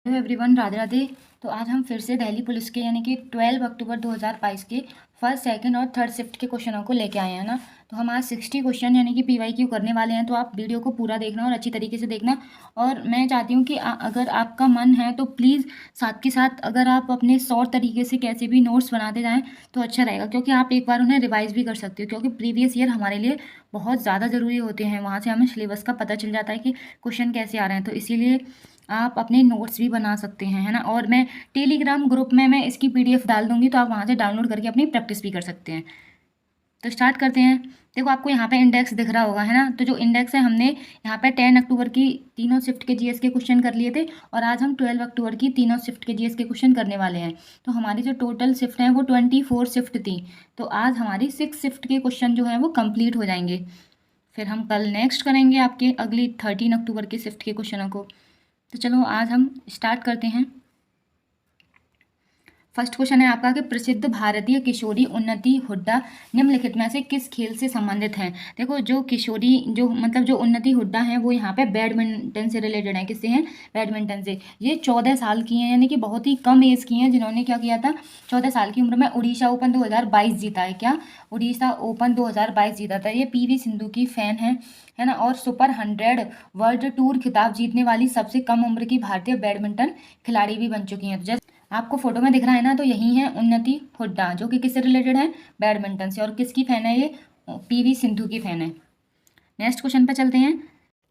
Hello everyone, Radhe Radhe. तो आज हम फिर से दिल्ली पुलिस के यानी कि 12 अक्टूबर 2022 के फर्स्ट सेकंड और थर्ड शिफ्ट के क्वेश्चनों को लेके आए हैं ना। तो हम आज 60 क्वेश्चन यानी कि पीवाईक्यू करने वाले हैं। तो आप वीडियो को पूरा देखना और अच्छी तरीके से देखना। और मैं चाहती हूँ कि अगर आपका मन है तो प्लीज़ साथ के साथ अगर आप अपने शॉर्ट तरीके से कैसे भी नोट्स बनाते जाएँ तो अच्छा रहेगा, क्योंकि आप एक बार उन्हें रिवाइज भी कर सकते हो, क्योंकि प्रीवियस ईयर हमारे लिए बहुत ज़्यादा ज़रूरी होते हैं। वहाँ से हमें सिलेबस का पता चल जाता है कि क्वेश्चन कैसे आ रहे हैं। तो इसीलिए आप अपने नोट्स भी बना सकते हैं, है ना। और मैं टेलीग्राम ग्रुप में मैं इसकी पीडीएफ डाल दूंगी, तो आप वहाँ से डाउनलोड करके अपनी प्रैक्टिस भी कर सकते हैं। तो स्टार्ट करते हैं। देखो, आपको यहाँ पे इंडेक्स दिख रहा होगा, है ना। तो जो इंडेक्स है, हमने यहाँ पे 10 अक्टूबर की तीनों शिफ्ट के जीएस के क्वेश्चन कर लिए थे, और आज हम 12 अक्टूबर की तीनों शिफ्ट के जीएस के क्वेश्चन करने वाले हैं। तो हमारी जो टोटल शिफ्ट है वो 24 शिफ्ट थी। तो आज हमारी 6 शिफ्ट के क्वेश्चन जो है वो कंप्लीट हो जाएंगे। फिर हम कल नेक्स्ट करेंगे आपके अगली 13 अक्टूबर के शिफ्ट के क्वेश्चनों को। तो चलो आज हम स्टार्ट करते हैं। फर्स्ट क्वेश्चन है आपका कि प्रसिद्ध भारतीय किशोरी उन्नति हुड्डा निम्नलिखित में से किस खेल से संबंधित हैं। देखो, जो किशोरी जो उन्नति हुड्डा हैं वो यहाँ पे बैडमिंटन से रिलेटेड है। किससे हैं? बैडमिंटन से। ये 14 साल की हैं, यानी कि बहुत ही कम एज की हैं, जिन्होंने क्या किया था, 14 साल की उम्र में उड़ीसा ओपन 2022 जीता है। क्या? उड़ीसा ओपन 2022 जीता था। ये पीवी सिंधु की फैन है ना। और सुपर 100 वर्ल्ड टूर खिताब जीतने वाली सबसे कम उम्र की भारतीय बैडमिंटन खिलाड़ी भी बन चुकी हैं। तो आपको फोटो में दिख रहा है ना, तो यही है उन्नति हुड्डा, जो कि किससे रिलेटेड है? बैडमिंटन से। और किसकी फैन है ये? पीवी सिंधु की फैन है। नेक्स्ट क्वेश्चन पे चलते हैं।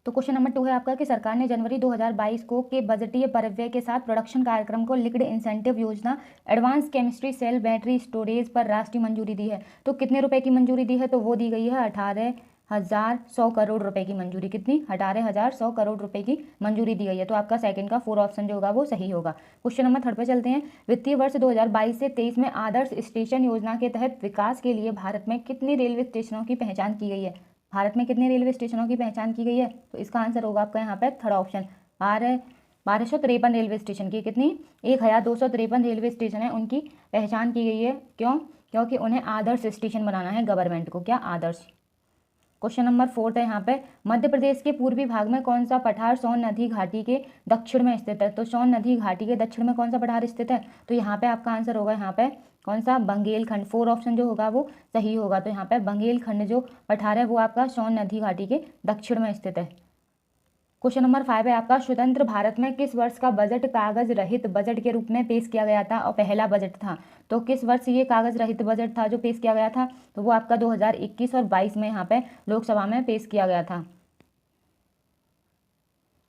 तो क्वेश्चन नंबर 2 है आपका कि सरकार ने जनवरी 2022 को के बजटीय परिव्यय के साथ प्रोडक्शन कार्यक्रम को लिक्विड इंसेंटिव योजना advance chemistry cell battery storage पर राष्ट्रीय मंजूरी दी है। तो कितने रुपए की मंजूरी दी है? तो वो दी गई है 18,100 करोड़ रुपए की मंजूरी। कितनी? 18,100 करोड़ रुपए की मंजूरी दी गई है। तो आपका सेकंड का 4 ऑप्शन जो होगा वो सही होगा। क्वेश्चन नंबर 3 पे चलते हैं। वित्तीय वर्ष 2022 से 23 में आदर्श स्टेशन योजना के तहत विकास के लिए भारत में कितने रेलवे स्टेशनों की पहचान की गई है? भारत में कितने रेलवे स्टेशनों की पहचान की गई है? तो इसका आंसर होगा आपका यहाँ पे थर्ड ऑप्शन 1253 रेलवे स्टेशन की। कितनी? 1253 रेलवे स्टेशन है, उनकी पहचान की गई है। क्यों? क्योंकि उन्हें आदर्श स्टेशन बनाना है गवर्नमेंट को। क्या? आदर्श। क्वेश्चन नंबर 4 है यहाँ पे। मध्य प्रदेश के पूर्वी भाग में कौन सा पठार सोन नदी घाटी के दक्षिण में स्थित है? तो सोन नदी घाटी के दक्षिण में कौन सा पठार स्थित है? तो यहाँ पे आपका आंसर होगा यहाँ पे कौन सा? बंगेलखंड। 4 ऑप्शन जो होगा वो सही होगा। तो यहाँ पे बंगेलखंड जो पठार है वो आपका सोन नदी घाटी के दक्षिण में स्थित है। क्वेश्चन नंबर 5 है आपका। स्वतंत्र भारत में किस वर्ष का बजट कागज रहित बजट के रूप में पेश किया गया था और पहला बजट था? तो किस वर्ष ये कागज रहित बजट था जो पेश किया गया था? तो वो आपका 2021 और 22 में यहाँ पे लोकसभा में पेश किया गया था।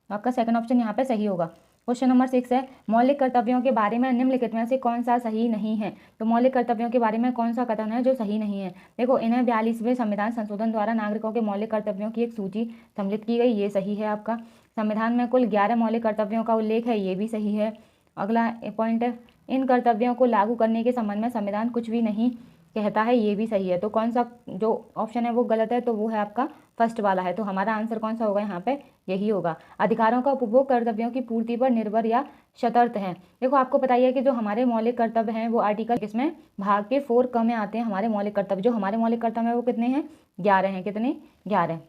आपका सेकंड ऑप्शन यहाँ पे सही होगा। क्वेश्चन नंबर 6 है। मौलिक कर्तव्यों के बारे में निम्नलिखित में से कौन सा सही नहीं है? तो मौलिक कर्तव्यों के बारे में कौन सा कथन है जो सही नहीं है? देखो, इन्हें 42वें संविधान संशोधन द्वारा नागरिकों के मौलिक कर्तव्यों की एक सूची सम्मिलित की गई, ये सही है आपका। संविधान में कुल 11 मौलिक कर्तव्यों का उल्लेख है, ये भी सही है। अगला पॉइंट है, इन कर्तव्यों को लागू करने के संबंध में संविधान कुछ भी नहीं कहता है, ये भी सही है। तो कौन सा जो ऑप्शन है वो गलत है? तो वो है आपका फर्स्ट वाला है। तो हमारा आंसर कौन सा होगा यहाँ पे? यही होगा। अधिकारों का उपभोग कर्तव्यों की पूर्ति पर निर्भर या शर्त है। देखो, आपको पता ही है कि जो हमारे मौलिक कर्तव्य हैं वो आर्टिकल किसमें? भाग के 4 क में आते हैं हमारे मौलिक कर्तव्य। जो हमारे मौलिक कर्तव्य है वो कितने हैं? 11 हैं। कितने? 11।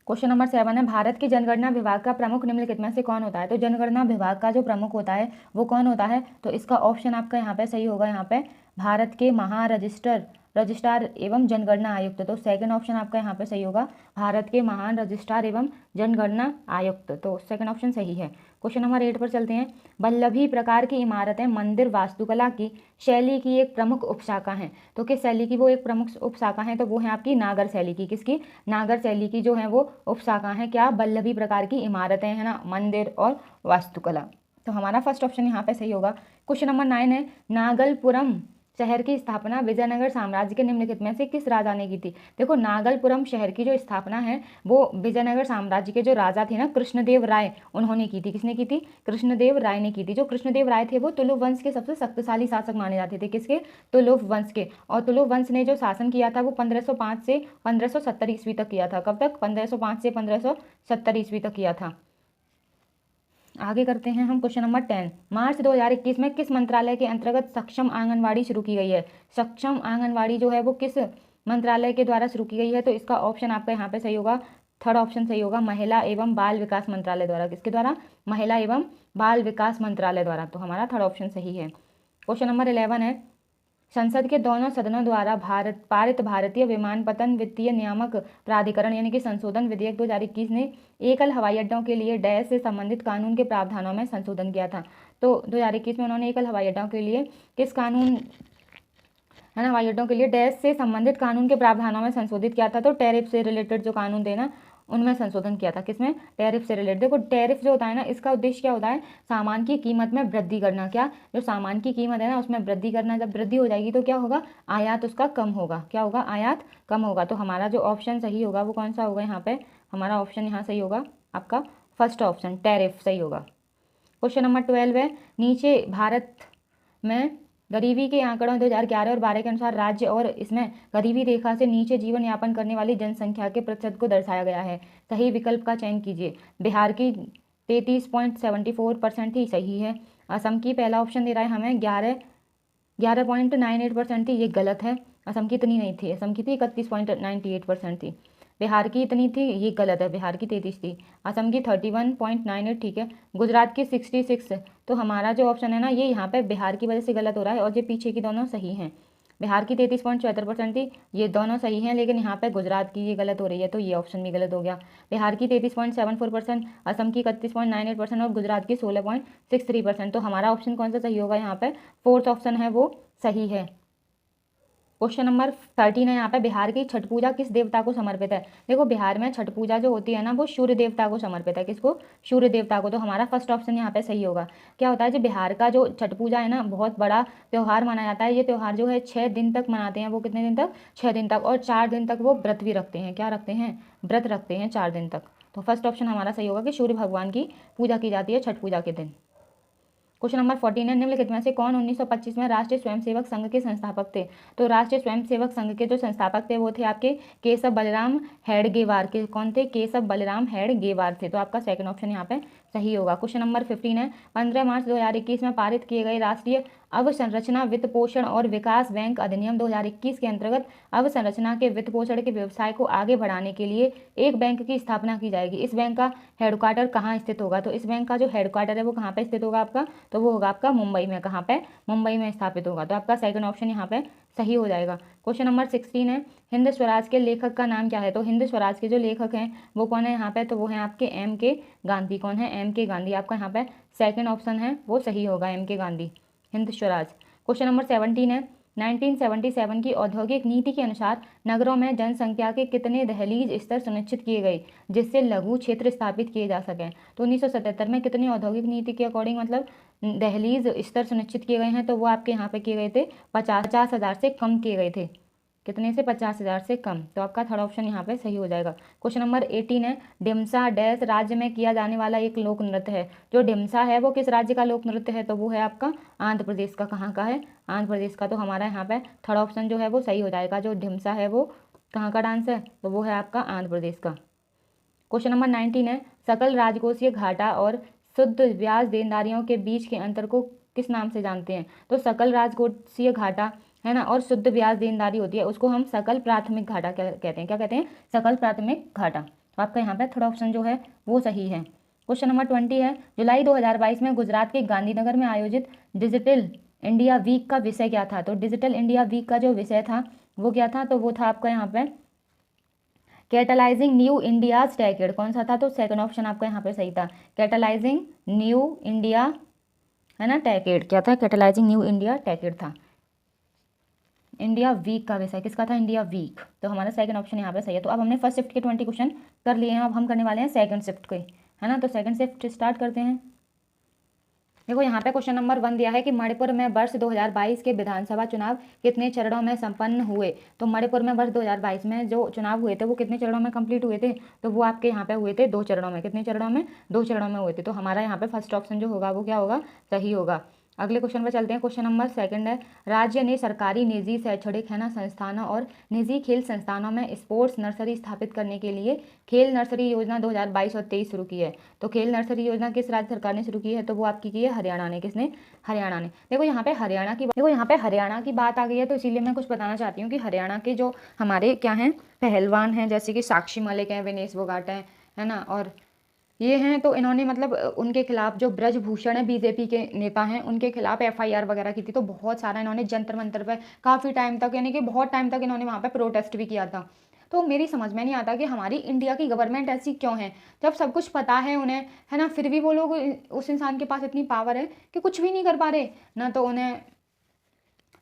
क्वेश्चन नंबर 7 है। भारत के जनगणना विभाग का प्रमुख निम्नलिखित में से कौन होता है? तो जनगणना विभाग का जो प्रमुख होता है वो कौन होता है? तो इसका ऑप्शन आपका यहाँ पे सही होगा। यहाँ पे भारत के रजिस्ट्रार एवं जनगणना आयुक्त। तो सेकंड ऑप्शन आपका यहाँ पे सही होगा, भारत के महान रजिस्ट्रार एवं जनगणना आयुक्त। तो सेकंड ऑप्शन सही है। क्वेश्चन नंबर 8 पर चलते हैं। वल्लभी प्रकार की इमारतें मंदिर वास्तुकला की शैली की एक प्रमुख उपशाखा हैं। तो किस शैली की वो एक प्रमुख उपशाखा है? तो वो है आपकी नागर शैली की। किसकी? नागर शैली की जो है वो उपशाखा है। क्या? वल्लभी प्रकार की इमारतें, है ना, मंदिर और वास्तुकला। तो हमारा फर्स्ट ऑप्शन यहाँ पे सही होगा। क्वेश्चन नंबर 9 है। नागलपुरम शहर की स्थापना विजयनगर साम्राज्य के निम्नलिखित में से किस राजा ने की थी? देखो, नागलपुरम शहर की जो स्थापना है वो विजयनगर साम्राज्य के जो राजा थे ना, कृष्णदेव राय, उन्होंने की थी। किसने की थी? कृष्णदेव राय ने की थी। जो कृष्णदेव राय थे वो तुलुप वंश के सबसे शक्तिशाली शासक माने जाते थे। किसके? तुलुप वंश के। और तुलुप वंश ने जो शासन किया था वो 1505 से 1570 ईस्वी तक किया था। कब तक? 1505 से 1570 ईस्वी तक किया था। आगे करते हैं हम क्वेश्चन नंबर 10। मार्च 2021 में किस मंत्रालय के अंतर्गत सक्षम आंगनवाड़ी शुरू की गई है? सक्षम आंगनवाड़ी जो है वो किस मंत्रालय के द्वारा शुरू की गई है? तो इसका ऑप्शन आपका यहाँ पे सही होगा, थर्ड ऑप्शन सही होगा, महिला एवं बाल विकास मंत्रालय द्वारा। किसके द्वारा? महिला एवं बाल विकास मंत्रालय द्वारा। तो हमारा थर्ड ऑप्शन सही है। क्वेश्चन नंबर 11 है, संसद के दोनों सदनों द्वारा पारित भारतीय विमानपत्तन वित्तीय नियामक प्राधिकरण यानी कि संशोधन विधेयक 2021 ने एकल हवाई अड्डों के लिए डैश से संबंधित कानून के प्रावधानों में संशोधन किया था। तो 2021 में उन्होंने एकल हवाई अड्डों के लिए किस कानून, है ना, हवाई अड्डों के लिए डैश से संबंधित कानून के प्रावधानों में संशोधित किया था। तो टैरिफ से रिलेटेड जो कानून थे ना, उनमें संशोधन किया था। किसमें? टैरिफ से रिलेटेड। देखो टैरिफ जो होता है ना, इसका उद्देश्य क्या होता है? सामान की कीमत में वृद्धि करना। क्या? जो सामान की कीमत है ना, उसमें वृद्धि करना। जब वृद्धि हो जाएगी तो क्या होगा? आयात उसका कम होगा। क्या होगा? आयात कम होगा। तो हमारा जो ऑप्शन सही होगा वो कौन सा होगा यहाँ पे? हमारा ऑप्शन यहाँ सही होगा आपका फर्स्ट ऑप्शन, टैरिफ सही होगा। क्वेश्चन नंबर 12 है, नीचे भारत में गरीबी के आंकड़ों 2011 और 12 के अनुसार राज्य और इसमें गरीबी रेखा से नीचे जीवन यापन करने वाली जनसंख्या के प्रतिशत को दर्शाया गया है। सही विकल्प का चयन कीजिए। बिहार की 33.74% ही सही है। असम की पहला ऑप्शन दे रहा है हमें 11.98% थी, ये गलत है। असम की इतनी नहीं थी, असम की थी 31.98% थी। बिहार की इतनी थी, ये गलत है, बिहार की 33 थी। असम की 31.98, ठीक है। गुजरात की 66। तो हमारा जो ऑप्शन है ना, ये यहाँ पे बिहार की वजह से गलत हो रहा है और ये पीछे की दोनों सही हैं। बिहार की 33.74% थी, ये दोनों सही हैं, लेकिन यहाँ पे गुजरात की ये गलत हो रही है, तो ये ऑप्शन भी गलत हो गया। बिहार की 33.74%, असम की 31.98% और गुजरात की 16.63%। तो हमारा ऑप्शन कौन सा सही होगा? यहाँ पे फोर्थ ऑप्शन है वो सही है। क्वेश्चन नंबर 13 है यहाँ पे, बिहार की छठ पूजा किस देवता को समर्पित है? देखो बिहार में छठ पूजा जो होती है ना, वो सूर्य देवता को समर्पित है। किसको? सूर्य देवता को। तो हमारा फर्स्ट ऑप्शन यहाँ पे सही होगा। क्या होता है, जो बिहार का जो छठ पूजा है ना, बहुत बड़ा त्यौहार माना जाता है। ये त्यौहार जो है 6 दिन तक मनाते हैं। वो कितने दिन तक? 6 दिन तक। और 4 दिन तक वो व्रत भी रखते हैं। क्या रखते हैं? व्रत रखते हैं 4 दिन तक। तो फर्स्ट ऑप्शन हमारा सही होगा कि सूर्य भगवान की पूजा की जाती है छठ पूजा के दिन। क्वेश्चन नंबर 14 है, निम्नलिखित में से कौन 1925 में राष्ट्रीय स्वयंसेवक संघ के संस्थापक थे? तो राष्ट्रीय स्वयंसेवक संघ के जो संस्थापक थे वो थे आपके केशव बलराम हेडगेवार के। कौन थे? केशव बलराम हेडगेवार थे। तो आपका सेकंड ऑप्शन यहाँ पे सही होगा। क्वेश्चन नंबर 15 है, 15 मार्च 2021 में पारित किए गए राष्ट्रीय अवसंरचना वित्त पोषण और विकास बैंक अधिनियम 2021 के अंतर्गत अवसंरचना के वित्त पोषण के व्यवसाय को आगे बढ़ाने के लिए एक बैंक की स्थापना की जाएगी। इस बैंक का हेडक्वार्टर कहाँ स्थित होगा? तो इस बैंक का जो हेडक्वार्टर है वो कहाँ पे स्थित होगा आपका? तो वो होगा आपका मुंबई में। कहाँ पे? मुंबई में स्थापित होगा। तो आपका सेकंड ऑप्शन यहाँ पे सही हो जाएगा। क्वेश्चन नंबर 16 है, हिंद स्वराज के लेखक का नाम क्या है? तो हिंद स्वराज के जो लेखक हैं वो कौन है यहाँ पे? तो वो है आपके M.K. गांधी। कौन है? M.K. गांधी। आपका यहाँ पे सेकंड ऑप्शन है वो सही होगा, M.K. Gandhi, Hind Swaraj. Question number 17 है, 1977 की औद्योगिक नीति के अनुसार नगरों में जनसंख्या के कितने दहलीज स्तर सुनिश्चित किए गए जिससे लघु क्षेत्र स्थापित किए जा सकें? तो 1977 में कितनी औद्योगिक नीति के अकॉर्डिंग मतलब दहलीज स्तर सुनिश्चित किए गए हैं? तो वो आपके यहाँ पे किए गए थे 50,000 से कम किए गए थे। कितने से? 50,000 से कम। तो आपका थर्ड ऑप्शन यहाँ पे सही हो जाएगा। क्वेश्चन नंबर 18 है, ढिमसा डैश राज्य में किया जाने वाला एक लोक नृत्य है। जो ढिमसा है वो किस राज्य का लोक नृत्य है? तो वो है आपका आंध्र प्रदेश का। कहाँ का है? आंध्र प्रदेश का। तो हमारा यहाँ पे थर्ड ऑप्शन जो है वो सही हो जाएगा। जो ढिमसा है वो कहाँ का डांस है? तो वो है आपका आंध्र प्रदेश का। क्वेश्चन नंबर 19 है, सकल राजकोषीय घाटा और शुद्ध ब्याज देनदारियों के बीच के अंतर को किस नाम से जानते हैं? तो सकल राजकोषीय घाटा है ना, और शुद्ध ब्याज देनदारी होती है, उसको हम सकल प्राथमिक घाटा कहते हैं। क्या कहते हैं? सकल प्राथमिक घाटा। तो आपका यहाँ पे थर्ड ऑप्शन जो है वो सही है। क्वेश्चन नंबर 20 है, जुलाई 2022 में गुजरात के गांधीनगर में आयोजित डिजिटल इंडिया वीक का विषय क्या था? तो डिजिटल इंडिया वीक का जो विषय था वो क्या था? तो वो था आपका यहाँ पे कैटलाइजिंग न्यू इंडियाज डेकेड। कौन सा था? तो सेकंड ऑप्शन आपका यहाँ पे सही था, कैटलाइजिंग न्यू इंडिया, है ना, डेकेड। क्या था? कैटलाइजिंग न्यू इंडिया डेकेड था। इंडिया वीक का विषय किसका था? India week. तो हमारा सेकंड ऑप्शन यहाँ पे सही है। तो अब हमने फर्स्ट शिफ्ट के 20 क्वेश्चन कर लिए हैं, अब हम करने वाले हैं सेकंड शिफ्ट के, है ना। तो सेकंड शिफ्ट स्टार्ट करते हैं। देखो यहाँ पे क्वेश्चन नंबर 1 दिया है कि मणिपुर में वर्ष 2022 के विधानसभा चुनाव कितने चरणों में संपन्न हुए? तो मणिपुर में वर्ष 2022 में जो चुनाव हुए थे वो कितने चरणों में कंप्लीट हुए थे? तो वो आपके यहाँ पे हुए थे 2 चरणों में। कितने चरणों में? 2 चरणों में हुए थे। तो हमारा यहाँ पे फर्स्ट ऑप्शन जो होगा वो क्या होगा? सही होगा। अगले क्वेश्चन पर चलते हैं। क्वेश्चन नंबर 2 है, राज्य ने सरकारी, निजी, शैक्षणिक है ना संस्थानों और निजी खेल संस्थानों में स्पोर्ट्स नर्सरी स्थापित करने के लिए खेल नर्सरी योजना 2022 और 23 शुरू की है। तो खेल नर्सरी योजना किस राज्य सरकार ने शुरू की है? तो वो आपकी की है हरियाणा ने। किसने? हरियाणा ने। देखो यहाँ पे हरियाणा की बात आ गई है, तो इसीलिए मैं कुछ बताना चाहती हूँ कि हरियाणा के जो हमारे क्या हैं पहलवान हैं, जैसे कि साक्षी मलिक हैं, विनेश फोगाट हैं, है ना, और ये हैं, तो इन्होंने मतलब उनके खिलाफ जो ब्रजभूषण है बीजेपी के नेता हैं, उनके खिलाफ एफआईआर वगैरह की थी। तो बहुत सारा इन्होंने जंतर मंतर पे काफ़ी टाइम तक, यानी कि बहुत टाइम तक इन्होंने वहाँ पे प्रोटेस्ट भी किया था। तो मेरी समझ में नहीं आता कि हमारी इंडिया की गवर्नमेंट ऐसी क्यों है, जब सब कुछ पता है उन्हें, है ना, फिर भी वो लोग, उस इंसान के पास इतनी पावर है कि कुछ भी नहीं कर पा रहे ना। तो उन्हें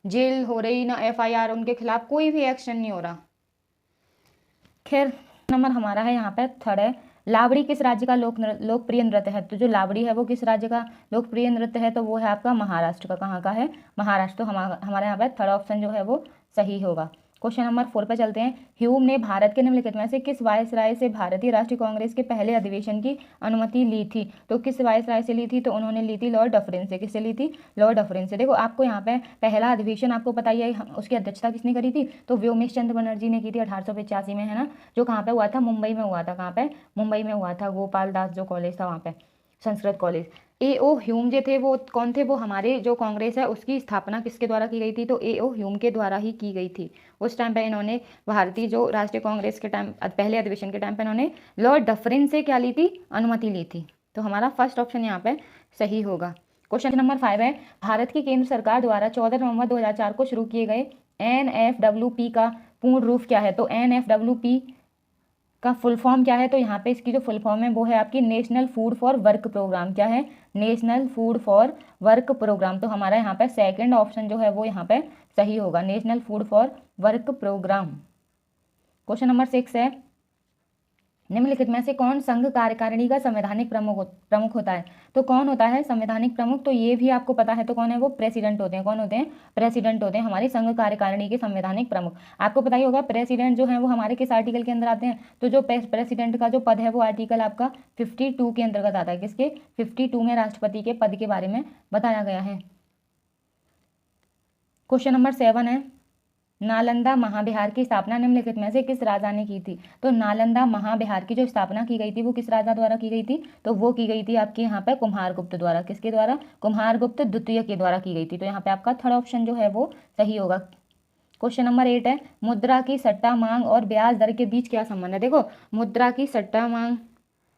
जेल हो रही ना एफआईआर, उनके खिलाफ कोई भी एक्शन नहीं हो रहा। खैर, नंबर हमारा है यहाँ पे 3 है, लावड़ी किस राज्य का लोकप्रिय नृत्य है? तो जो लावड़ी है वो किस राज्य का लोकप्रिय नृत्य है? तो वो है आपका महाराष्ट्र का। कहाँ का है? महाराष्ट्र। तो हमारे यहाँ पे 3rd ऑप्शन जो है वो सही होगा। क्वेश्चन नंबर 4 पे चलते हैं। ह्यूम ने भारत के निम्नलिखित में से किस वायसराय से भारतीय राष्ट्रीय कांग्रेस के पहले अधिवेशन की अनुमति ली थी? तो किस वायसराय से ली थी? तो उन्होंने ली थी लॉर्ड डफरिन से। किससे ली थी? लॉर्ड डफरिन से। देखो आपको यहाँ पे पहला अधिवेशन आपको पता ही है, उसकी अध्यक्षता किसने करी थी? तो व्योमेश चंद्र बनर्जी ने की थी 1885 में, है ना, जो कहाँ पे हुआ था? मुंबई में हुआ था। कहाँ पे? मुंबई में हुआ था। गोपाल दास जो कॉलेज था वहाँ पे, संस्कृत कॉलेज। ए.ओ. ह्यूम जो थे वो कौन थे? वो हमारे जो कांग्रेस है उसकी स्थापना किसके द्वारा की गई थी? तो ए.ओ. ह्यूम के द्वारा ही की गई थी। उस टाइम पे इन्होंने भारतीय जो राष्ट्रीय कांग्रेस के टाइम पहले अधिवेशन के टाइम पे इन्होंने लॉर्ड डफरिन से क्या ली थी? अनुमति ली थी। तो हमारा फर्स्ट ऑप्शन यहाँ पे सही होगा। क्वेश्चन नंबर 5 है, भारत की केंद्र सरकार द्वारा 14 नवंबर 2004 को शुरू किए गए NFWP का पूर्ण रूप क्या है? तो NFWP का फुल फॉर्म क्या है? तो यहाँ पे इसकी जो फुल फॉर्म है वो है आपकी national food for work programme. क्या है? National food for work programme. तो हमारा यहाँ पे 2nd ऑप्शन जो है वो यहाँ पे सही होगा, national food for work programme. Question number 6 है, निम्नलिखित में से कौन संघ कार्यकारिणी का संवैधानिक प्रमुख होता है? तो कौन होता है संवैधानिक प्रमुख? तो ये भी आपको पता है, तो कौन है वो? प्रेसिडेंट होते हैं। कौन होते हैं? प्रेसिडेंट होते हैं हमारी संघ कार्यकारिणी के संवैधानिक प्रमुख। आपको पता ही होगा प्रेसिडेंट जो है वो हमारे किस आर्टिकल के अंदर आते हैं? तो जो प्रेसिडेंट का जो पद है वो आर्टिकल आपका 52 के अंतर्गत आता है। किसके? 52 में राष्ट्रपति के पद के बारे में बताया गया है। क्वेश्चन नंबर 7 है, नालंदा महाविहार की स्थापना निम्नलिखित में से किस राजा ने की थी? तो नालंदा महाविहार की जो स्थापना की गई थी वो किस राजा द्वारा की गई थी? तो वो की गई थी आपके यहाँ पे कुम्हारगुप्त द्वारा। किसके द्वारा? कुम्हारगुप्त द्वितीय के द्वारा की गई थी। तो यहाँ पे आपका 3rd ऑप्शन जो है वो सही होगा। क्वेश्चन नंबर 8 है, मुद्रा की सट्टा मांग और ब्याज दर के बीच क्या संबंध है? देखो मुद्रा की सट्टा मांग,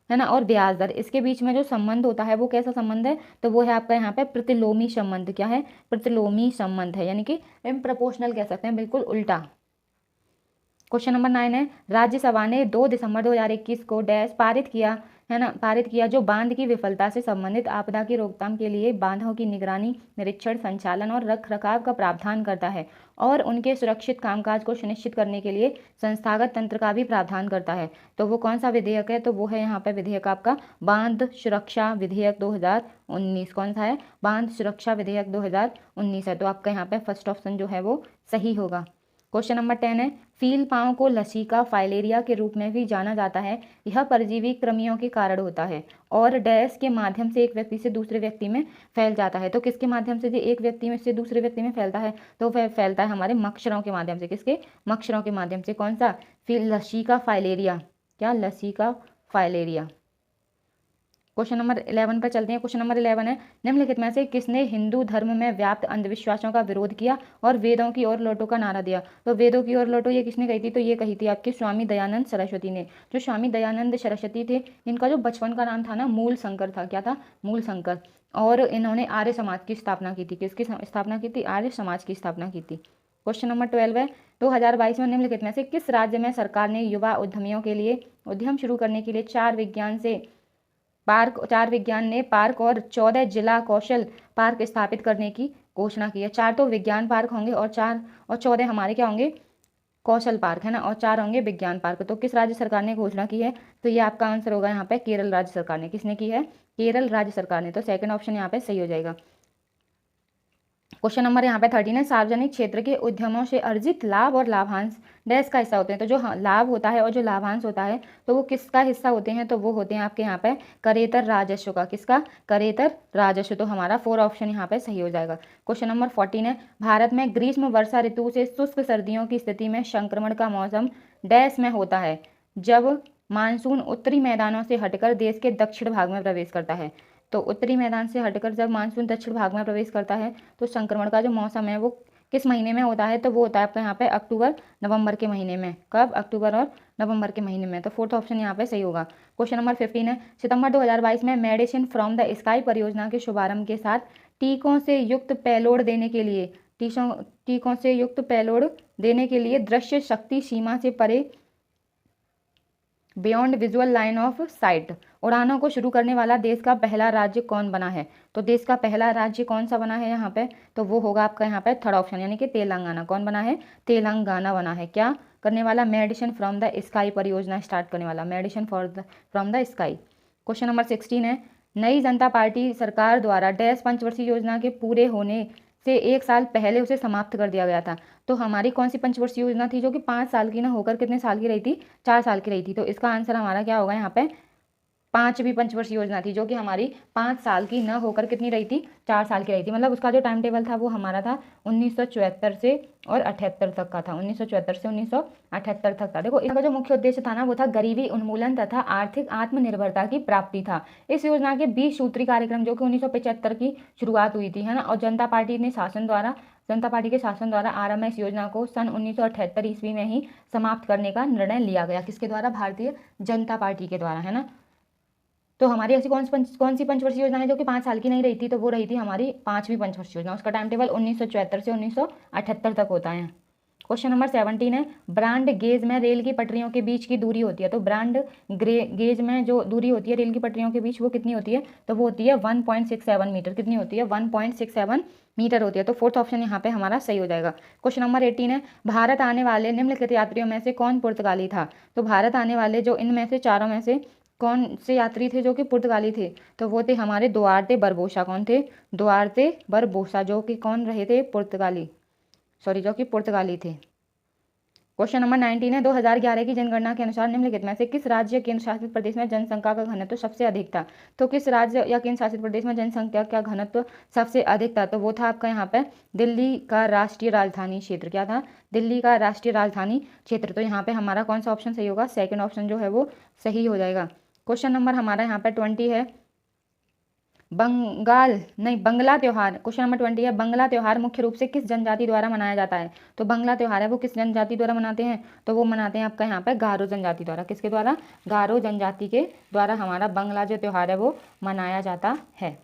है ना, और ब्याज दर, इसके बीच में जो संबंध होता है वो कैसा संबंध है? तो वो है आपका यहाँ पे प्रतिलोमी संबंध। क्या है? प्रतिलोमी संबंध है, यानी कि इम्प्रपोर्शनल कह सकते हैं, बिल्कुल उल्टा। क्वेश्चन नंबर 9 है, राज्यसभा ने 2 दिसंबर 2021 को डैश पारित किया, है ना, पारित किया जो बांध की विफलता से संबंधित आपदा की रोकथाम के लिए बांधों की निगरानी, निरीक्षण, संचालन और रख रखाव का प्रावधान करता है और उनके सुरक्षित कामकाज को सुनिश्चित करने के लिए संस्थागत तंत्र का भी प्रावधान करता है। तो वो कौन सा विधेयक है? तो वो है यहाँ पे विधेयक आपका बांध सुरक्षा विधेयक 2019। कौन सा है? बांध सुरक्षा विधेयक 2019 है। तो आपका यहाँ पे फर्स्ट ऑप्शन जो है वो सही होगा। क्वेश्चन नंबर 10 है, फील पाँव को लसीका फाइलेरिया के रूप में भी जाना जाता है। यह परजीवी कृमियों के कारण होता है और डैश के माध्यम से एक व्यक्ति से दूसरे व्यक्ति में फैल जाता है। तो किसके माध्यम से? एक व्यक्ति में से दूसरे व्यक्ति में फैलता है, तो वह फैलता है हमारे मच्छरों के माध्यम से। किसके? मच्छरों के माध्यम से। कौन सा? लसीका फाइलेरिया। क्या? लसीका फाइलेरिया। क्वेश्चन नंबर 11 पर चलते हैं। क्वेश्चन नंबर 11 है, निम्नलिखित में से किसने हिंदू धर्म में व्याप्त अंधविश्वासों का विरोध किया और वेदों की ओर लौटो का नारा दिया? तो वेदों की ओर लौटो ये किसने कही थी? तो ये कही थी आपके स्वामी दयानंद सरस्वती ने। जो स्वामी दयानंद सरस्वती थे, इनका जो बचपन का नाम था ना मूल शंकर था। क्या था? मूल शंकर। और इन्होंने आर्य समाज की स्थापना की थी। किसकी स्थापना की थी? आर्य समाज की स्थापना की थी। क्वेश्चन नंबर 12 है, 2022 में निम्नलिखित में से किस राज्य में सरकार ने युवा उद्यमियों के लिए उद्यम शुरू करने के लिए 4 विज्ञान ने पार्क और 14 जिला कौशल पार्क स्थापित करने की घोषणा की है? 4 तो विज्ञान पार्क होंगे और 14 हमारे क्या होंगे? कौशल पार्क, है ना, और 4 होंगे विज्ञान पार्क। तो किस राज्य सरकार ने घोषणा की है? तो ये आपका आंसर होगा यहाँ पे केरल राज्य सरकार ने। किसने की है? केरल राज्य सरकार ने। तो 2nd ऑप्शन यहाँ पे सही हो जाएगा। क्वेश्चन नंबर यहाँ पे 13 है, सार्वजनिक क्षेत्र के उद्यमों से अर्जित लाभ और लाभांश डैश का हिस्सा होते हैं। तो जो लाभ होता है और जो लाभांश होता है तो वो किसका हिस्सा होते हैं, तो वो होते हैं आपके यहाँ पे करेतर राजस्व का। किसका? करेतर राजस्व। तो हमारा 4 ऑप्शन यहाँ पे सही हो जाएगा। क्वेश्चन नंबर 14 है, भारत में ग्रीष्म वर्षा ऋतु से शुष्क सर्दियों की स्थिति में संक्रमण का मौसम डैश में होता है, जब मानसून उत्तरी मैदानों से हटकर देश के दक्षिण भाग में प्रवेश करता है। तो उत्तरी मैदान से हटकर जब मानसून दक्षिण भाग में प्रवेश करता है तो संक्रमण का जो मौसम है वो किस महीने में होता है, तो वो होता है आपका यहाँ पे अक्टूबर नवंबर के महीने में। कब? अक्टूबर और नवंबर के महीने में। तो 4th ऑप्शन यहाँ पे सही होगा। क्वेश्चन नंबर 15 है, सितंबर 2022 में मेडिसिन फ्रॉम द स्काई परियोजना के शुभारंभ के साथ टीकों से युक्त पेलोड देने के लिए टीकों से युक्त पेलोड देने के लिए दृश्य शक्ति सीमा से परे beyond visual line of site उड़ानों को शुरू करने वाला देश का पहला राज्य कौन बना है? तो देश का पहला राज्य कौन सा बना है यहाँ पे, तो वो होगा आपका यहाँ पे 3rd ऑप्शन यानी कि तेलंगाना। कौन बना है? तेलंगाना बना है। क्या करने वाला? मेडिसिन फ्रॉम द स्काई परियोजना स्टार्ट करने वाला, medicine from the sky. Question number 16 है, नई जनता पार्टी सरकार द्वारा डैश पंचवर्षीय योजना के पूरे होने से 1 साल पहले उसे समाप्त कर दिया गया था। तो हमारी कौन सी पंचवर्षीय योजना थी जो कि 5 साल की ना होकर कितने साल की रही थी? 4 साल की रही थी। तो इसका आंसर हमारा क्या होगा यहाँ पे? 5वीं पंचवर्षीय योजना थी जो कि हमारी 5 साल की न होकर कितनी रही थी? 4 साल की रही थी। मतलब उसका जो टाइम टेबल था वो हमारा था 1974 से और 78 तक का था। 1974 से 1978 तक था। देखो इसका जो मुख्य उद्देश्य था ना वो था गरीबी उन्मूलन तथा आर्थिक आत्मनिर्भरता की प्राप्ति था। इस योजना के 20 सूत्री कार्यक्रम जो कि 1975 की शुरुआत हुई थी, है ना, और जनता पार्टी के शासन द्वारा आरंभ में इस योजना को सन 1978 ईस्वी में ही समाप्त करने का निर्णय लिया गया। किसके द्वारा? भारतीय जनता पार्टी के द्वारा, है ना। तो हमारी ऐसी कौन सी पंचवर्षीय योजना है जो कि 5 साल की नहीं रही थी, तो वो रही थी हमारी 5वीं पंचवर्षीय योजना। उसका टाइम टेबल 1974 से 1978 तक होता है। क्वेश्चन नंबर 17 है, ब्रांड गेज में रेल की पटरियों के बीच की दूरी होती है। तो ब्रांड गेज में जो दूरी होती है रेल की पटरियों के बीच वो कितनी होती है, तो वो होती है 1.67 मीटर। कितनी होती है? 1.67 मीटर होती है। तो 4th ऑप्शन यहाँ पे हमारा सही हो जाएगा। क्वेश्चन नंबर 18 है, भारत आने वाले निम्नलिखित यात्रियों में से कौन पुर्तगाली था? तो भारत आने वाले जो इनमें से चारों में से कौन से यात्री थे जो कि पुर्तगाली थे? तो वो थे हमारे दुआर्ते बरबोसा। कौन थे? दुआर्ते बरबोसा, जो कि कौन रहे थे? जो कि पुर्तगाली थे। क्वेश्चन नंबर 19 है, 2011 की जनगणना के अनुसार निम्नलिखित में से किस राज्य केंद्र शासित प्रदेश में जनसंख्या का घनत्व सबसे अधिक था? तो किस राज्य या केंद्र शासित प्रदेश में जनसंख्या का घनत्व सबसे अधिक था? तो वो था आपका यहाँ पे दिल्ली का राष्ट्रीय राजधानी क्षेत्र। क्या था? दिल्ली का राष्ट्रीय राजधानी क्षेत्र। तो यहाँ पे हमारा कौन सा ऑप्शन सही होगा? 2nd ऑप्शन जो है वो सही हो जाएगा। क्वेश्चन नंबर हमारा यहाँ पे 20 है, बंगला त्योहार। क्वेश्चन नंबर 20 है, बंगला त्योहार मुख्य रूप से किस जनजाति द्वारा मनाया जाता है? तो बंगला त्योहार है वो किस जनजाति द्वारा मनाते हैं? तो वो मनाते हैं आपका यहाँ पे गारो जनजाति द्वारा। किसके द्वारा? गारो जनजाति के द्वारा हमारा बंगला जो त्योहार है वो मनाया जाता है।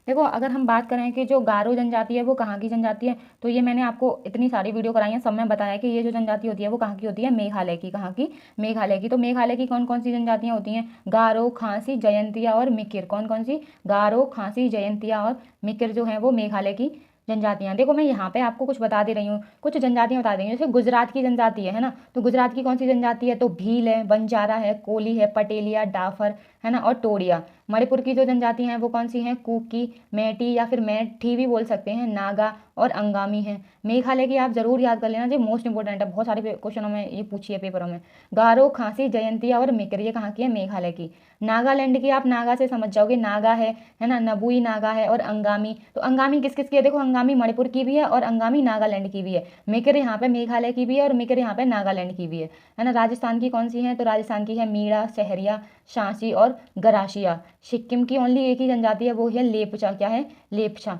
देखो अगर हम बात करें कि जो गारो जनजाति है वो कहाँ की जनजाति है, तो ये मैंने आपको इतनी सारी वीडियो कराई है, सब में बताया कि ये जो जनजाति होती है वो कहाँ की होती है? मेघालय की। कहाँ की? मेघालय की। तो मेघालय की कौन कौन सी जनजातियाँ होती हैं? गारो, खासी, जयंतिया और मिकिर। कौन कौन सी? गारो, खासी, जयंतिया और मिकिर जो है वो मेघालय की जनजातियाँ। देखो मैं यहाँ पे आपको कुछ बता दे रही हूँ, कुछ जनजातियाँ बता रही हूँ। जैसे गुजरात की जनजाति है ना, तो गुजरात की कौन सी जनजाति है? तो भील है, बंजारा है, कोली है, पटेलिया, डाफर, है ना, और टोडिया। मणिपुर की जो जनजाति हैं वो कौन सी हैं? कुकी, मेटी या फिर मैठी भी बोल सकते हैं, नागा और अंगामी हैं। मेघालय की आप जरूर याद कर लेना, जो मोस्ट इंपोर्टेंट है, बहुत सारे क्वेश्चनों में ये पूछी है पेपरों में। गारो, खासी, जयंतिया और मिकिर ये कहाँ की है? मेघालय की। नागालैंड की आप नागा से समझ जाओगे, नागा है ना, नबुई नागा है और अंगामी। तो अंगामी किस किस की है? देखो अंगामी मणिपुर की भी है और अंगामी नागालैंड की भी है। मिकिर यहाँ पे मेघालय की भी है और मिकिर यहाँ पे नागालैंड की भी है ना। राजस्थान की कौन सी है? तो राजस्थान की है मीणा, सहरिया, शांसी और गरासिया। सिक्किम की ओनली एक ही जनजाति है, वो है लेपचा। क्या है? लेपचा।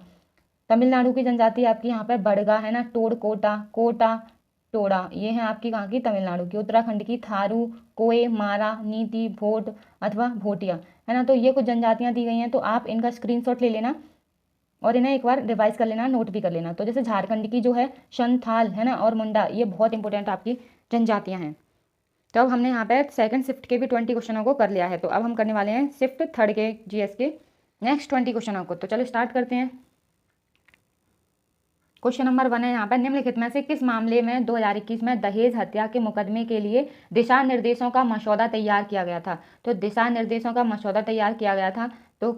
तमिलनाडु की जनजाति आपकी यहाँ पे बड़गा है ना, टोडकोटा, कोटा, टोडा, ये है आपकी कहाँ की? तमिलनाडु की। उत्तराखंड की थारू, कोए, मारा, नीति, भोट अथवा भोटिया, है ना। तो ये कुछ जनजातियाँ दी गई हैं, तो आप इनका स्क्रीनशॉट ले लेना और इन्हें एक बार रिवाइज कर लेना, नोट भी कर लेना। तो जैसे झारखंड की जो है संथाल, है ना, और मुंडा, ये बहुत इंपॉर्टेंट आपकी जनजातियाँ हैं। तो अब हमने यहाँ पे सेकंड शिफ्ट के भी 20 क्वेश्चनों को कर लिया है, तो अब हम करने वाले हैं शिफ्ट थर्ड के जीएस के नेक्स्ट 20 क्वेश्चनों को। तो चलो स्टार्ट करते हैं। क्वेश्चन नंबर 1 है यहाँ पर, निम्नलिखित में से किस मामले में 2021 में दहेज हत्या के मुकदमे के लिए दिशा निर्देशों का मसौदा तैयार किया गया था? तो दिशा निर्देशों का मसौदा तैयार किया गया था, तो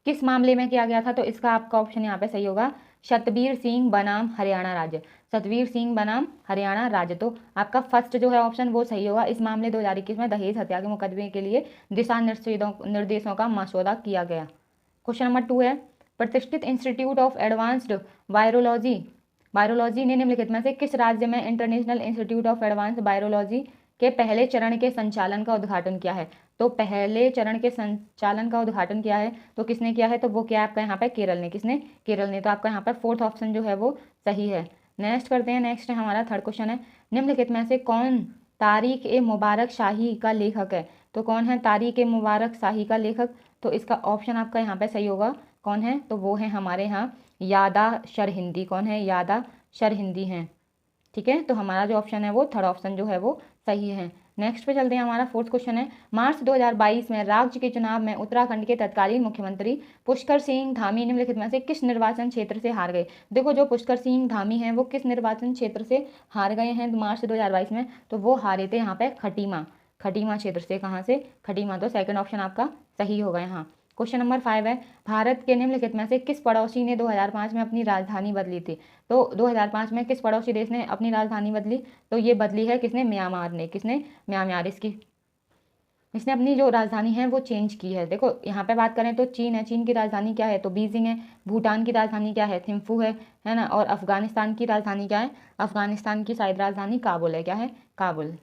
किस मामले में किया गया था? तो इसका आपका ऑप्शन यहाँ पे सही होगा सतबीर सिंह बनाम हरियाणा राज्य। सतबीर सिंह बनाम हरियाणा राज्य, तो आपका फर्स्ट जो है ऑप्शन वो सही होगा। इस मामले 2021 में दहेज हत्या के मुकदमे के लिए दिशा निर्देशों का मसौदा किया गया। क्वेश्चन नंबर 2 है, प्रतिष्ठित institute of advanced virology virology ने निम्नलिखित में से किस राज्य में international institute of advanced virology के पहले चरण के संचालन का उद्घाटन किया है? तो पहले चरण के संचालन का उद्घाटन किया है तो किसने किया है? तो वो क्या आपका यहाँ पे केरल ने। किसने? केरल ने। तो आपका यहाँ पे फोर्थ ऑप्शन जो है वो सही है। नेक्स्ट करते हैं। नेक्स्ट हमारा थर्ड क्वेश्चन है, निम्नलिखित में से कौन तारिक ए मुबारक शाही का लेखक है? तो कौन है तारिक ए मुबारक शाही का लेखक? तो इसका ऑप्शन आपका यहाँ पे सही होगा। कौन है? तो वो है हमारे यहाँ यादा सरहिंदी। कौन है? यादा सरहिंदी हैं। ठीक है, तो हमारा जो ऑप्शन है वो थर्ड ऑप्शन जो है वो सही है। नेक्स्ट पे चलते हैं। हमारा फोर्थ क्वेश्चन है, मार्च 2022 में राज्य के चुनाव में उत्तराखंड के तत्कालीन मुख्यमंत्री पुष्कर सिंह धामी निम्नलिखित में से किस निर्वाचन क्षेत्र से हार गए? देखो जो पुष्कर सिंह धामी हैं वो किस निर्वाचन क्षेत्र से हार गए हैं मार्च 2022 में? तो वो हारे थे यहाँ पे खटीमा क्षेत्र से। कहाँ से? खटीमा। तो सेकंड ऑप्शन आपका सही होगा यहाँ। क्वेश्चन नंबर 5 है, भारत के निम्नलिखित में से किस पड़ोसी ने 2005 में अपनी राजधानी बदली थी? तो 2005 में किस पड़ोसी देश ने अपनी राजधानी बदली? तो ये बदली है किसने? म्यांमार ने। किसने? म्यांमार। इसने अपनी जो राजधानी है वो चेंज की है। देखो यहाँ पे बात करें तो चीन है, चीन की राजधानी क्या है? तो बीजिंग है। भूटान की राजधानी क्या है? थिम्फू है ना। और अफगानिस्तान की राजधानी क्या है? अफगानिस्तान की शायद राजधानी काबुल है। क्या है? काबुल।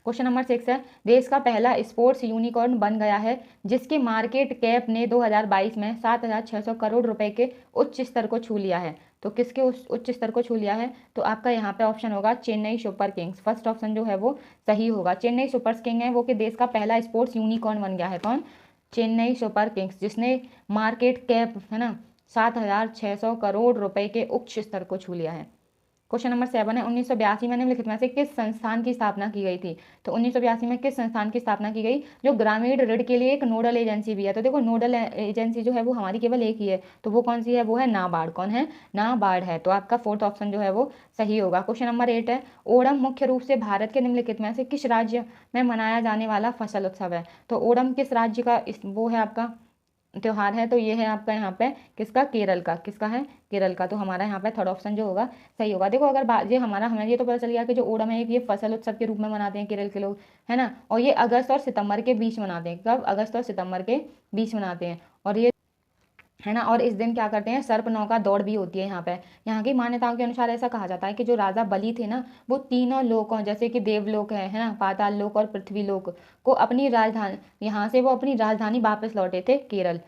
क्वेश्चन नंबर 6 है, देश का पहला स्पोर्ट्स यूनिकॉर्न बन गया है जिसके मार्केट कैप ने 2022 में 7,600 करोड़ रुपए के उच्च स्तर को छू लिया है। तो किसके उस उच्च स्तर को छू लिया है? तो आपका यहाँ पे ऑप्शन होगा Chennai super Kings. First option जो है वो सही होगा। चेन्नई सुपर किंग है वो कि देश का पहला स्पोर्ट्स यूनिकॉर्न बन गया है। कौन? चेन्नई सुपर किंग्स, जिसने मार्केट कैप है ना 7,600 करोड़ रुपए के उच्च स्तर को छू लिया है। क्वेश्चन नंबर 7 है, 1982 में निम्नलिखित में से किस संस्थान की स्थापना की गई थी? तो 1982 में किस संस्थान की स्थापना की गई जो ग्रामीण ऋण के लिए एक नोडल एजेंसी भी है? तो देखो नोडल एजेंसी जो है वो हमारी केवल एक ही है, तो वो कौन सी है? वो है नाबार्ड। कौन है? नाबार्ड है। तो आपका फोर्थ ऑप्शन जो है वो सही होगा। क्वेश्चन नंबर 8 है, ओणम मुख्य रूप से भारत के निम्नलिखित में से किस राज्य में मनाया जाने वाला फसल उत्सव है? तो ओणम किस राज्य का वो है आपका त्योहार है? तो ये है आपका यहाँ पे किसका? केरल का। किसका है? केरल का। तो हमारा यहाँ पे थर्ड ऑप्शन जो होगा सही होगा। देखो अगर ये हमें ये तो पता चल गया कि जो ओणम है ये फसल उत्सव के रूप में मनाते हैं केरल के लोग, है ना। और ये अगस्त और सितंबर के बीच मनाते हैं। कब? अगस्त और सितंबर के बीच मनाते हैं। और ये है ना, और इस दिन क्या करते हैं? सर्प नौका दौड़ भी होती है यहाँ पे। यहाँ की मान्यताओं के अनुसार ऐसा कहा जाता है कि जो राजा बलि थे ना वो तीनों लोकों जैसे कि देवलोक है ना, पाताल लोक और पृथ्वी लोक को अपनी राजधानी यहाँ से वो अपनी राजधानी वापस लौटे थे केरल।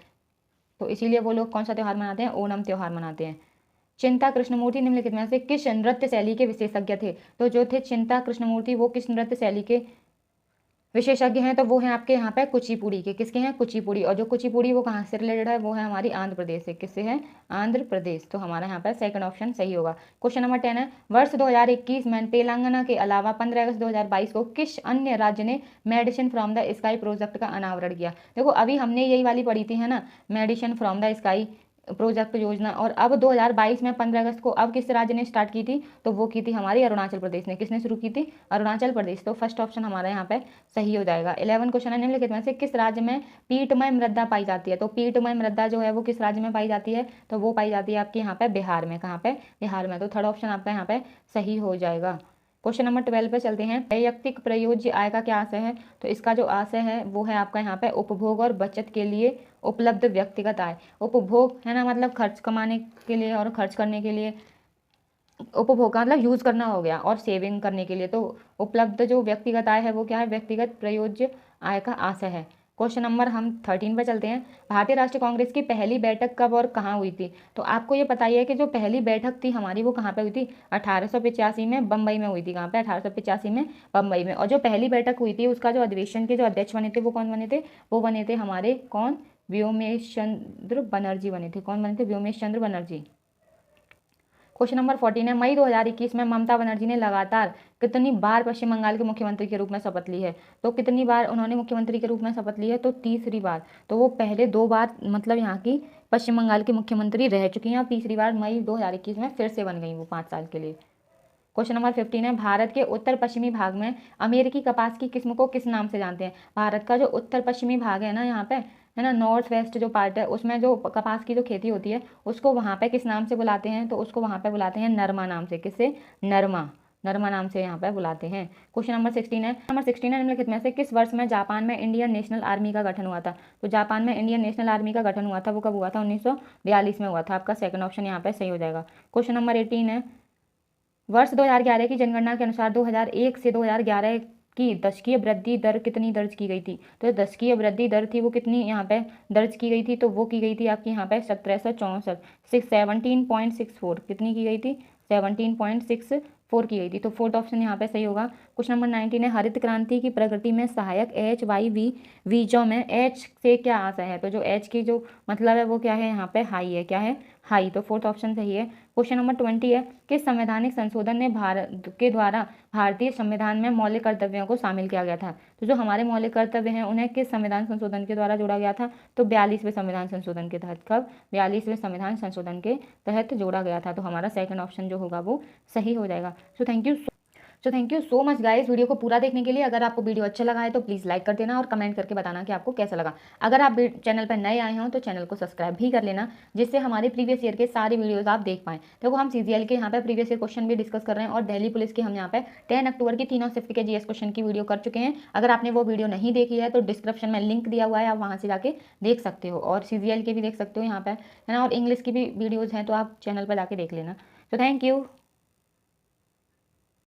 तो इसीलिए वो लोग कौन सा त्यौहार मनाते हैं? ओणम त्यौहार मनाते हैं। चिंता कृष्णमूर्ति निम्नलिखित में से किस नृत्य शैली के विशेषज्ञ थे? तो जो थे चिंता कृष्णमूर्ति वो किस नृत्य शैली के विशेषज्ञ हैं? तो वो हैं आपके यहाँ पे कुचिपुड़ी के। किसके हैं? कुचिपुड़ी। और जो कुचिपुड़ी वो कहाँ से रिलेटेड है? वो है हमारी आंध्र प्रदेश से। किससे है? आंध्र प्रदेश। तो हमारा यहाँ पे सेकंड ऑप्शन सही होगा। क्वेश्चन नंबर 10 है, वर्ष 2021 में तेलंगाना के अलावा 15 अगस्त 2022 को किस अन्य राज्य ने medicine from the sky project का अनावरण किया? देखो अभी हमने यही वाली पढ़ी थी है ना, medicine from the sky project योजना। और अब 2022 में 15 अगस्त को अब किस राज्य ने स्टार्ट की थी? तो वो की थी हमारी अरुणाचल प्रदेश ने। किसने शुरू की थी? अरुणाचल प्रदेश। तो फर्स्ट ऑप्शन हमारा यहाँ पे सही हो जाएगा। 11 क्वेश्चन है, निम्नलिखित में से किस राज्य में पीठमय मृदा पाई जाती है? तो पीठमय मृदा जो है वो किस राज्य में पाई जाती है? तो वो पाई जाती है आपके यहाँ पे बिहार में। कहाँ पे? बिहार में। तो थर्ड ऑप्शन आपका यहाँ पे सही हो जाएगा। क्वेश्चन नंबर 12 पे चलते हैं, वैयक्तिक प्रयोज्य आय का क्या आशय है? तो इसका जो आशय है वो है आपका यहाँ पे उपभोग और बचत के लिए उपलब्ध व्यक्तिगत आय। उपभोग है ना, मतलब खर्च कमाने के लिए और खर्च करने के लिए, उपभोग का मतलब यूज करना हो गया, और सेविंग करने के लिए। तो उपलब्ध जो व्यक्तिगत आय है वो क्या है? व्यक्तिगत प्रयोज्य आय का आशय है। क्वेश्चन नंबर हम 13 पे चलते हैं, भारतीय राष्ट्रीय कांग्रेस की पहली बैठक कब और कहाँ हुई थी? तो आपको ये पता ही है कि जो पहली बैठक थी हमारी वो कहाँ पे हुई थी? 1885 में बम्बई में हुई थी। कहाँ पे? 1885 में बम्बई में। और जो पहली बैठक हुई थी उसका जो अधिवेशन के जो अध्यक्ष बने थे वो कौन बने थे? वो बने थे हमारे कौन? व्योमेश चंद्र बनर्जी बने थे। कौन बने थे? व्योमेश चंद्र बनर्जी। क्वेश्चन नंबर 14 है, मई 2021 में ममता बनर्जी ने लगातार कितनी बार पश्चिम बंगाल के मुख्यमंत्री के रूप में शपथ ली है? तो कितनी बार उन्होंने मुख्यमंत्री के रूप में शपथ ली है? तो तीसरी बार। तो वो पहले 2 बार मतलब यहाँ की पश्चिम बंगाल की मुख्यमंत्री रह चुकी हैं, और तीसरी बार मई 2021 में फिर से बन गई वो 5 साल के लिए। क्वेश्चन नंबर 15 है, भारत के उत्तर पश्चिमी भाग में अमेरिकी कपास की किस्म को किस नाम से जानते हैं? भारत का जो उत्तर पश्चिमी भाग है ना यहाँ पे है ना, नॉर्थ वेस्ट जो पार्ट है उसमें जो कपास की जो खेती होती है उसको वहाँ पे किस नाम से बुलाते हैं, तो उसको वहाँ पे बुलाते हैं नरमा नाम से। किससे? नरमा, नरमा नाम से यहाँ पे बुलाते हैं। क्वेश्चन नंबर 16 है निम्नलिखित में से किस वर्ष में जापान में इंडियन नेशनल आर्मी का गठन हुआ था? तो जापान में इंडियन नेशनल आर्मी का गठन हुआ था, वो कब हुआ था? 1942 में हुआ था। आपका सेकंड ऑप्शन यहाँ पे सही हो जाएगा। क्वेश्चन नंबर 18 है, वर्ष 2011 की जनगणना के अनुसार 2001 से 2011 की दशकीय वृद्धि दर कितनी दर्ज की गई थी? तो दशकीय वृद्धि दर थी वो कितनी यहाँ पे दर्ज की गई थी? तो वो की गई थी आपकी यहाँ पे 1764, 17.64 कितनी की गई थी? 17.64 की गई थी। तो फोर्थ ऑप्शन यहाँ पे सही होगा। क्वेश्चन नंबर 19 है, हरित क्रांति की प्रगति में सहायक HYV बीजों में H से क्या आशय है? तो जो H की जो मतलब है वो क्या है यहाँ पे? हाई है। क्या है? हाई। तो फोर्थ ऑप्शन सही है। क्वेश्चन नंबर 20 है, किस संवैधानिक संशोधन ने भारत के द्वारा भारतीय संविधान में मौलिक कर्तव्यों को शामिल किया गया था? तो जो हमारे मौलिक कर्तव्य हैं उन्हें किस संविधान संशोधन के द्वारा जोड़ा गया था? तो 42वें संविधान संशोधन के तहत। कब? 42वें संविधान संशोधन के तहत जोड़ा गया था। तो हमारा सेकंड ऑप्शन जो होगा वो सही हो जाएगा। Thank you so much guys video को पूरा देखने के लिए। अगर आपको वीडियो अच्छा लगा है तो प्लीज़ लाइक कर देना और कमेंट करके बताना कि आपको कैसा लगा। अगर आप चैनल पर नए आए हों तो चैनल को सब्सक्राइब भी कर लेना, जिससे हमारे प्रीवियस ईयर के सारे वीडियोस आप देख पाएँ। देखो हम CGL के यहाँ पे प्रीवियस ईयर क्वेश्चन भी डिस्कस कर रहे हैं और दिल्ली पुलिस के हम यहाँ पे 10 अक्टूबर की तीनों शिफ्ट के GS क्वेश्चन की वीडियो कर चुके हैं। अगर आपने वो वीडियो नहीं देखी है तो डिस्क्रिप्शन में लिंक दिया हुआ है, आप वहाँ से जाके देख सकते हो। और CGL के भी देख सकते हो यहाँ पे, है ना, और इंग्लिश की भी वीडियोज़ हैं तो आप चैनल पर जाके देख लेना। तो थैंक यू।